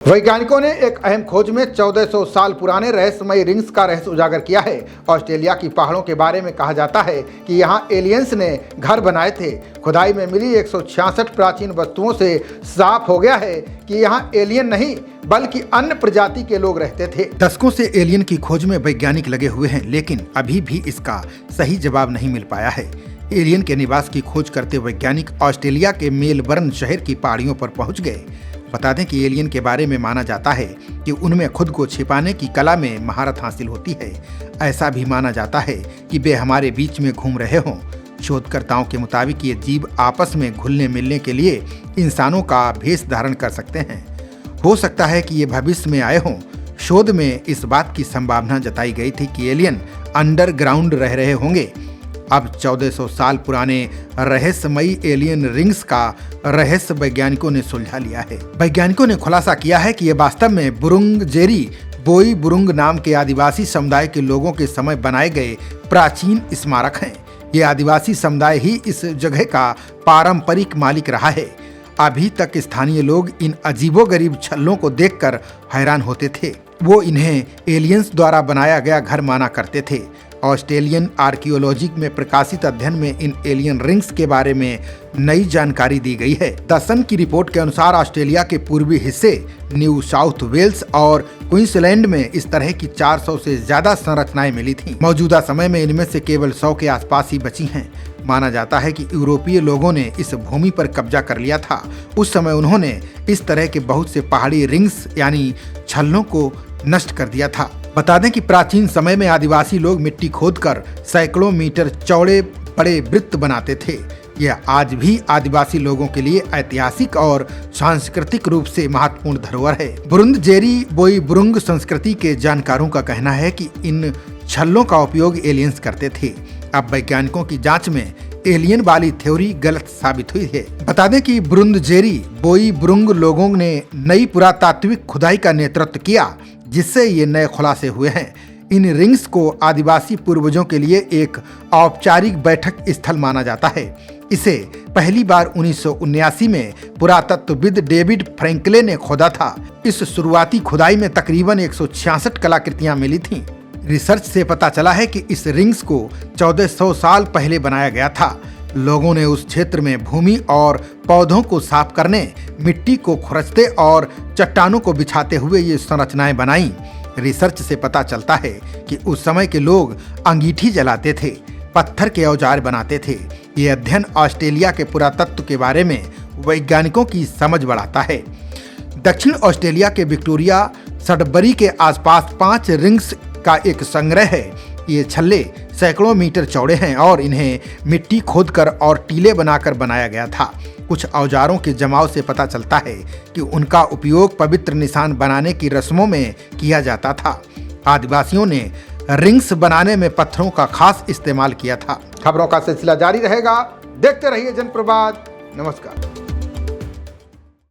वैज्ञानिकों ने एक अहम खोज में 1400 साल पुराने रहस्यमयी रिंग्स का रहस्य उजागर किया है। ऑस्ट्रेलिया की पहाड़ों के बारे में कहा जाता है कि यहाँ एलियंस ने घर बनाए थे। खुदाई में मिली 166 प्राचीन वस्तुओं से साफ हो गया है कि यहाँ एलियन नहीं बल्कि अन्य प्रजाति के लोग रहते थे। दशकों से एलियन की खोज में वैज्ञानिक लगे हुए हैं, लेकिन अभी भी इसका सही जवाब नहीं मिल पाया है। एलियन के निवास की खोज करते वैज्ञानिक ऑस्ट्रेलिया के मेलबर्न शहर की पहाड़ियों पर पहुंच गए। बता दें कि एलियन के बारे में माना जाता है कि उनमें खुद को छिपाने की कला में महारत हासिल होती है। ऐसा भी माना जाता है कि वे हमारे बीच में घूम रहे हों। शोधकर्ताओं के मुताबिक ये जीव आपस में घुलने मिलने के लिए इंसानों का भेष धारण कर सकते हैं। हो सकता है कि ये भविष्य में आए हों। शोध में इस बात की संभावना जताई गई थी कि एलियन अंडरग्राउंड रह रहे होंगे। अब 1400 साल पुराने रहस्यमयी एलियन रिंग्स का रहस्य वैज्ञानिकों ने सुलझा लिया है। वैज्ञानिकों ने खुलासा किया है कि ये वास्तव में बुरुंगजेरी बोई बुरुंग नाम के आदिवासी समुदाय के लोगों के समय बनाए गए प्राचीन स्मारक हैं। ये आदिवासी समुदाय ही इस जगह का पारंपरिक मालिक रहा है। अभी तक स्थानीय लोग इन अजीबोगरीब छल्लों को देखकर हैरान होते थे। वो इन्हें एलियंस द्वारा बनाया गया घर माना करते थे। ऑस्ट्रेलियन आर्कियोलॉजी में प्रकाशित अध्ययन में इन एलियन रिंग्स के बारे में नई जानकारी दी गई है। द सन की रिपोर्ट के अनुसार ऑस्ट्रेलिया के पूर्वी हिस्से न्यू साउथ वेल्स और क्वींसलैंड में इस तरह की 400 से ज्यादा संरचनाएं मिली थीं। मौजूदा समय में इनमें से केवल 100 के आसपास ही बची हैं। माना जाता है कि यूरोपीय लोगों ने इस भूमि पर कब्जा कर लिया था। उस समय उन्होंने इस तरह के बहुत से पहाड़ी रिंग्स यानी छल्लों को नष्ट कर दिया था। बता दें कि प्राचीन समय में आदिवासी लोग मिट्टी खोदकर सैकड़ों मीटर चौड़े बड़े वृत्त बनाते थे। यह आज भी आदिवासी लोगों के लिए ऐतिहासिक और सांस्कृतिक रूप से महत्वपूर्ण धरोहर है। बुरुंगजेरी बोई बुरुंग संस्कृति के जानकारों का कहना है कि इन छल्लों का उपयोग एलियंस करते थे। अब वैज्ञानिकों की जांच में एलियन वाली थ्योरी गलत साबित हुई है। बता दें कि बुरुंगजेरी बोई बुरुंग लोगों ने नई पुरातात्विक खुदाई का नेतृत्व किया, जिससे ये नए खुलासे हुए हैं। इन रिंग्स को आदिवासी पूर्वजों के लिए एक औपचारिक बैठक स्थल माना जाता है। इसे पहली बार 1979 में पुरातत्वविद डेविड फ्रैंकले ने खोदा था। इस शुरुआती खुदाई में तकरीबन 166 कलाकृतियां मिली थीं। रिसर्च से पता चला है कि इस रिंग्स को 1400 साल पहले बनाया गया था। लोगों ने उस क्षेत्र में भूमि और पौधों को साफ करने, मिट्टी को खुरचते और चट्टानों को बिछाते हुए ये संरचनाएं बनाई। रिसर्च से पता चलता है कि उस समय के लोग अंगीठी जलाते थे, पत्थर के औजार बनाते थे। ये अध्ययन ऑस्ट्रेलिया के पुरातत्व के बारे में वैज्ञानिकों की समझ बढ़ाता है। दक्षिण ऑस्ट्रेलिया के विक्टोरिया सडबरी के आसपास 5 रिंग्स का एक संग्रह है। ये छल्ले सैकड़ों मीटर चौड़े हैं और इन्हें मिट्टी खोदकर और टीले बनाकर बनाया गया था। कुछ औजारों के जमाव से पता चलता है कि उनका उपयोग पवित्र निशान बनाने की रस्मों में किया जाता था। आदिवासियों ने रिंग्स बनाने में पत्थरों का खास इस्तेमाल किया था। खबरों का सिलसिला जारी रहेगा। देखते रहिए जनप्रवाद। नमस्कार।